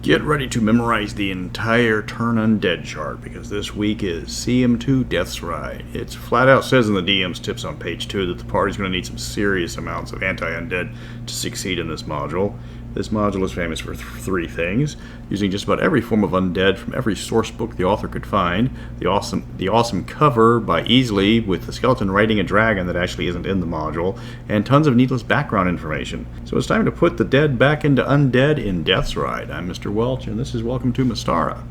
Get ready to memorize the entire Turn Undead chart, because this week is CM2 Death's Ride. It flat out says in the DM's tips on page 2 that the party's going to need some serious amounts of anti-undead to succeed in this module. This module is famous for three things: using just about every form of undead from every source book the author could find, the awesome cover by Easley with the skeleton riding a dragon that actually isn't in the module, and tons of needless background information. So it's time to put the dead back into undead in Death's Ride. I'm Mr. Welch, and this is Welcome to Mystara.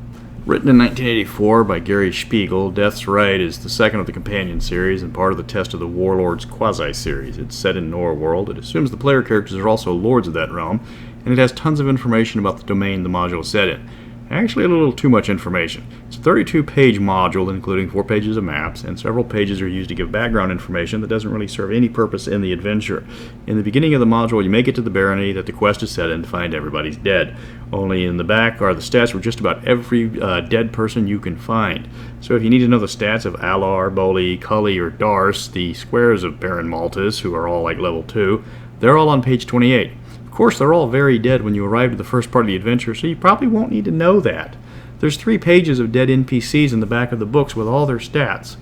Written in 1984 by Gary Spiegel, Death's Ride is the second of the companion series and part of the Test of the Warlords quasi-series. It's set in Norworld. It assumes the player characters are also lords of that realm, and it has tons of information about the domain the module is set in. Actually, a little too much information. It's a 32-page module, including 4 pages of maps, and several pages are used to give background information that doesn't really serve any purpose in the adventure. In the beginning of the module, you make it to the barony that the quest is set in to find everybody's dead. Only in the back are the stats for just about every dead person you can find. So if you need to know the stats of Alar, Boli, Cully, or Darce, the squares of Baron Maltus, who are all like level 2, they're all on page 28. Of course, they're all very dead when you arrive at the first part of the adventure, so you probably won't need to know that. There's 3 pages of dead NPCs in the back of the books with all their stats.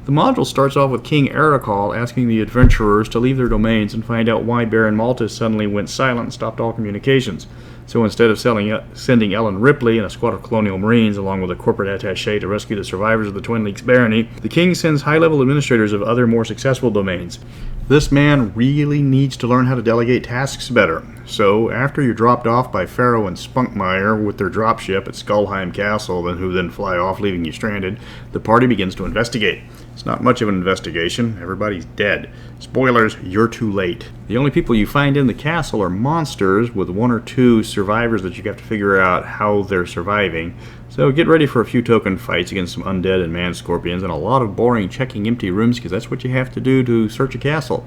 The module starts off with King Aracol asking the adventurers to leave their domains and find out why Baron Maltus suddenly went silent and stopped all communications. So instead of sending Ellen Ripley and a squad of Colonial Marines along with a corporate attaché to rescue the survivors of the Twin Leaks barony, the king sends high-level administrators of other more successful domains. This man really needs to learn how to delegate tasks better. So after you're dropped off by Pharaoh and Spunkmeyer with their dropship at Skullheim Castle, who then fly off leaving you stranded, the party begins to investigate. It's not much of an investigation. Everybody's dead. Spoilers, you're too late. The only people you find in the castle are monsters with 1 or 2 survivors that you have to figure out how they're surviving. So get ready for a few token fights against some undead and man-scorpions and a lot of boring checking empty rooms, because that's what you have to do to search a castle.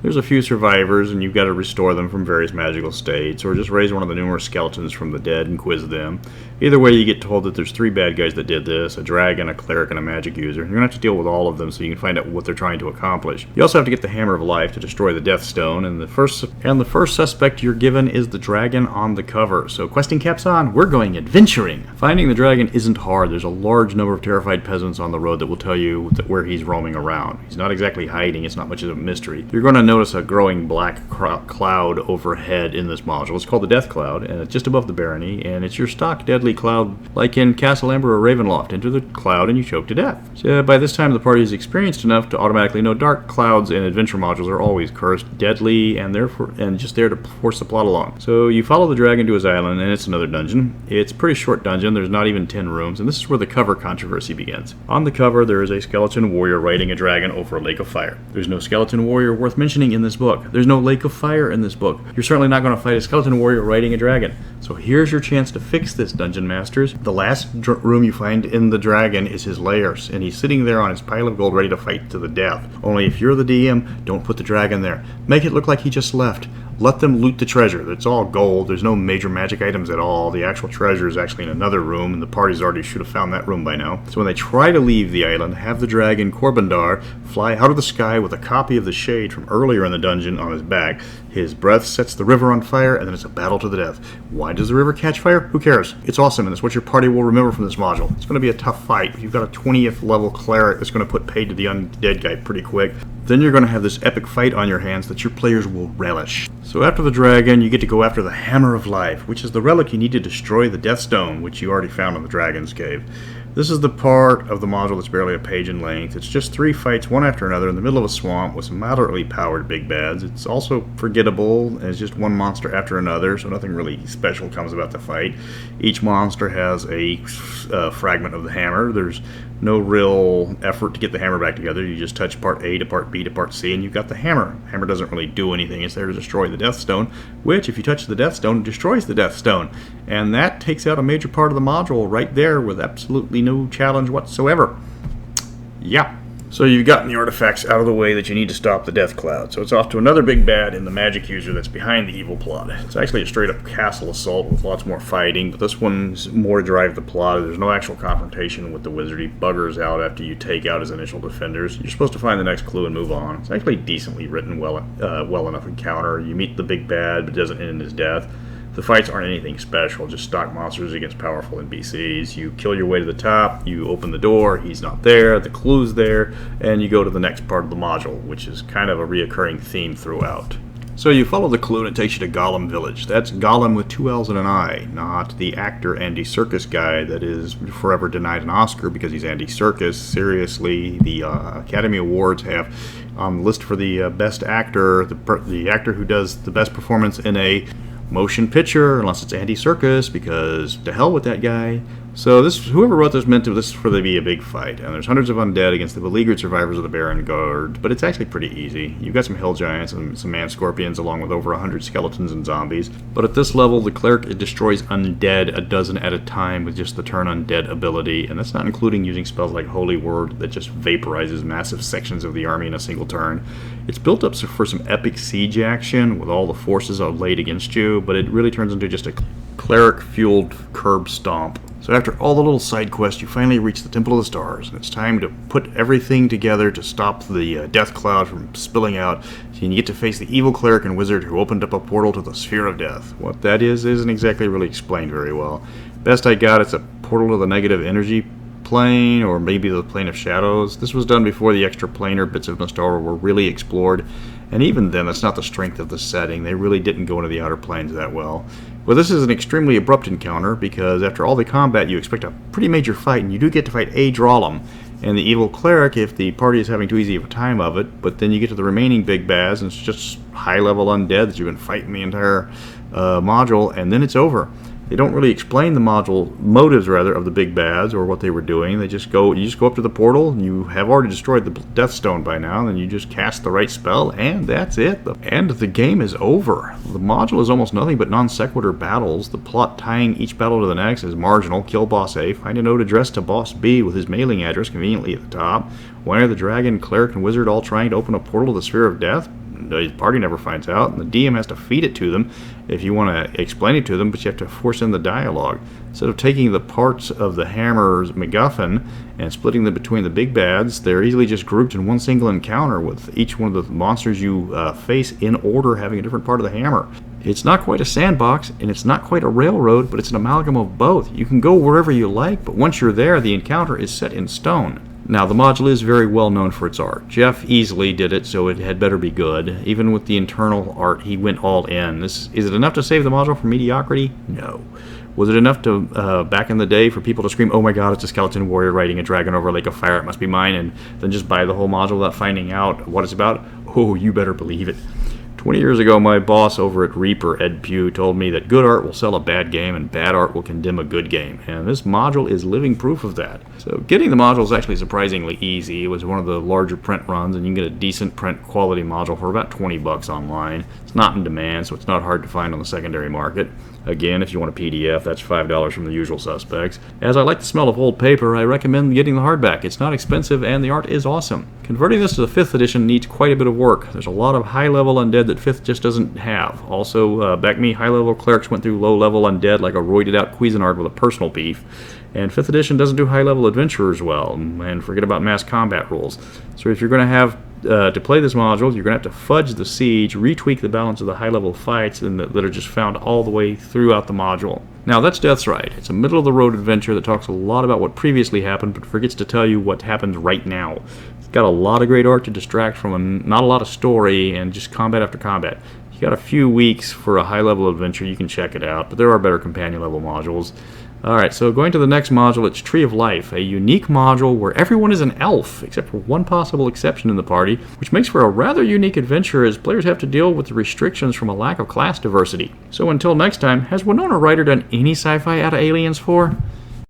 There's a few survivors, and you've got to restore them from various magical states, or just raise one of the numerous skeletons from the dead and quiz them. Either way, you get told that there's 3 bad guys that did this: a dragon, a cleric, and a magic user. You're going to have to deal with all of them so you can find out what they're trying to accomplish. You also have to get the Hammer of Life to destroy the Death Stone, and the first suspect you're given is the dragon on the cover. So questing caps on, we're going adventuring! Finding the dragon isn't hard. There's a large number of terrified peasants on the road that will tell you where he's roaming around. He's not exactly hiding. It's not much of a mystery. You're going to notice a growing black cloud overhead in this module. It's called the Death Cloud, and it's just above the barony, and it's your stock deadly cloud like in Castle Amber or Ravenloft. Enter the cloud and you choke to death. So by this time the party is experienced enough to automatically know dark clouds in adventure modules are always cursed, deadly, and just there to force the plot along. So you follow the dragon to his island, and it's another dungeon. It's a pretty short dungeon. There's not even 10 rooms, and this is where the cover controversy begins. On the cover there is a skeleton warrior riding a dragon over a lake of fire. There's no skeleton warrior worth mentioning in this book. There's no lake of fire in this book. You're certainly not going to fight a skeleton warrior riding a dragon. So here's your chance to fix this, Dungeon Masters. The last room you find in the dragon is his lairs, and he's sitting there on his pile of gold ready to fight to the death. Only if you're the DM, don't put the dragon there. Make it look like he just left. Let them loot the treasure. It's all gold. There's no major magic items at all. The actual treasure is actually in another room, and the parties already should have found that room by now. So when they try to leave the island, have the dragon Corbandar fly out of the sky with a copy of the shade from earlier in the dungeon on his back. His breath sets the river on fire, and then it's a battle to the death. Why does the river catch fire? Who cares? It's awesome, and it's what your party will remember from this module. It's going to be a tough fight. You've got a 20th level cleric that's going to put paid to the undead guy pretty quick. Then you're going to have this epic fight on your hands that your players will relish. So after the dragon, you get to go after the Hammer of Life, which is the relic you need to destroy the Death Stone, which you already found in the Dragon's Cave. This is the part of the module that's barely a page in length. It's just 3 fights, one after another, in the middle of a swamp with some moderately powered big bads. It's also forgettable, and it's just one monster after another, so nothing really special comes about the fight. Each monster has a fragment of the hammer. There's no real effort to get the hammer back together. You just touch part A to part B to part C, and you've got the hammer. The hammer doesn't really do anything. It's there to destroy the Death Stone, which, if you touch the Death Stone, destroys the Death Stone. And that takes out a major part of the module right there with absolutely no challenge whatsoever. Yeah. So you've gotten the artifacts out of the way that you need to stop the Death Cloud. So it's off to another big bad in the magic user that's behind the evil plot. It's actually a straight-up castle assault with lots more fighting, but this one's more to drive the plot. There's no actual confrontation with the wizard. He buggers out after you take out his initial defenders. You're supposed to find the next clue and move on. It's actually decently written, well enough encounter. You meet the big bad, but it doesn't end in his death. The fights aren't anything special, just stock monsters against powerful NPCs. You kill your way to the top, you open the door, he's not there, the clue's there, and you go to the next part of the module, which is kind of a reoccurring theme throughout. So you follow the clue and it takes you to Gollum Village. That's Gollum with 2 L's and an I, not the actor Andy Serkis guy that is forever denied an Oscar because he's Andy Serkis. Seriously, the Academy Awards have on the list for the best actor, the actor who does the best performance in a motion picture, unless it's Andy Serkis, because to hell with that guy. So whoever wrote this meant this for to be a big fight, and there's hundreds of undead against the beleaguered survivors of the Baron Guard, but it's actually pretty easy. You've got some hill giants and some man scorpions along with over 100 skeletons and zombies, but at this level the cleric destroys undead a dozen at a time with just the turn undead ability, and that's not including using spells like Holy Word that just vaporizes massive sections of the army in a single turn. It's built up for some epic siege action with all the forces laid against you, but it really turns into just a cleric-fueled curb stomp. So after all the little side quests, you finally reach the Temple of the Stars, and it's time to put everything together to stop the death cloud from spilling out, and you get to face the evil cleric and wizard who opened up a portal to the Sphere of Death. What that is isn't exactly really explained very well. Best I got, it's a portal to the negative energy plane, or maybe the plane of shadows. This was done before the extra planar bits of Mystara were really explored, and even then, that's not the strength of the setting. They really didn't go into the outer planes that well. Well, this is an extremely abrupt encounter, because after all the combat, you expect a pretty major fight, and you do get to fight a Drollam, and the evil cleric if the party is having too easy of a time of it, but then you get to the remaining big bads, and it's just high-level undead that you've been fighting the entire module, and then it's over. They don't really explain the motives of the big bads or what they were doing. You just go up to the portal, and you have already destroyed the Death Stone by now, and then you just cast the right spell, and that's it. And the game is over. The module is almost nothing but non sequitur battles. The plot tying each battle to the next is marginal. Kill boss A, find a note addressed to boss B with his mailing address conveniently at the top. Why are the dragon, cleric, and wizard all trying to open a portal to the Sphere of Death? The party never finds out, and the DM has to feed it to them if you want to explain it to them, but you have to force in the dialogue. Instead of taking the parts of the hammer's MacGuffin and splitting them between the big bads, they're easily just grouped in one single encounter with each one of the monsters you face in order having a different part of the hammer. It's not quite a sandbox, and it's not quite a railroad, but it's an amalgam of both. You can go wherever you like, but once you're there, the encounter is set in stone. Now, the module is very well known for its art. Jeff Easley did it, so it had better be good. Even with the internal art, he went all in. Is it enough to save the module from mediocrity? No. Was it enough to, back in the day, for people to scream, "Oh my god, it's a skeleton warrior riding a dragon over a lake of fire, it must be mine," and then just buy the whole module without finding out what it's about? Oh, you better believe it. 20 years ago, my boss over at Reaper, Ed Pugh, told me that good art will sell a bad game and bad art will condemn a good game. And this module is living proof of that. So getting the module is actually surprisingly easy. It was one of the larger print runs, and you can get a decent print quality module for about $20 online. It's not in demand, so it's not hard to find on the secondary market. Again, if you want a PDF, that's $5 from the usual suspects. As I like the smell of old paper, I recommend getting the hardback. It's not expensive, and the art is awesome. Converting this to the 5th edition needs quite a bit of work. There's a lot of high-level undead that 5th just doesn't have. Also, back me, high-level clerics went through low-level undead like a roided-out Cuisinart with a personal beef. And 5th edition doesn't do high-level adventurers well, and forget about mass combat rules. So if you're going to have to play this module, you're going to have to fudge the siege, retweak the balance of the high-level fights that are just found all the way throughout the module. Now, that's Death's Ride. It's a middle-of-the-road adventure that talks a lot about what previously happened, but forgets to tell you what happens right now. It's got a lot of great art to distract from not a lot of story and just combat after combat. You got a few weeks for a high-level adventure, you can check it out, but there are better companion-level modules. Alright, so going to the next module, it's Tree of Life, a unique module where everyone is an elf, except for one possible exception in the party, which makes for a rather unique adventure as players have to deal with the restrictions from a lack of class diversity. So until next time, has Winona Ryder done any sci-fi out of Aliens 4?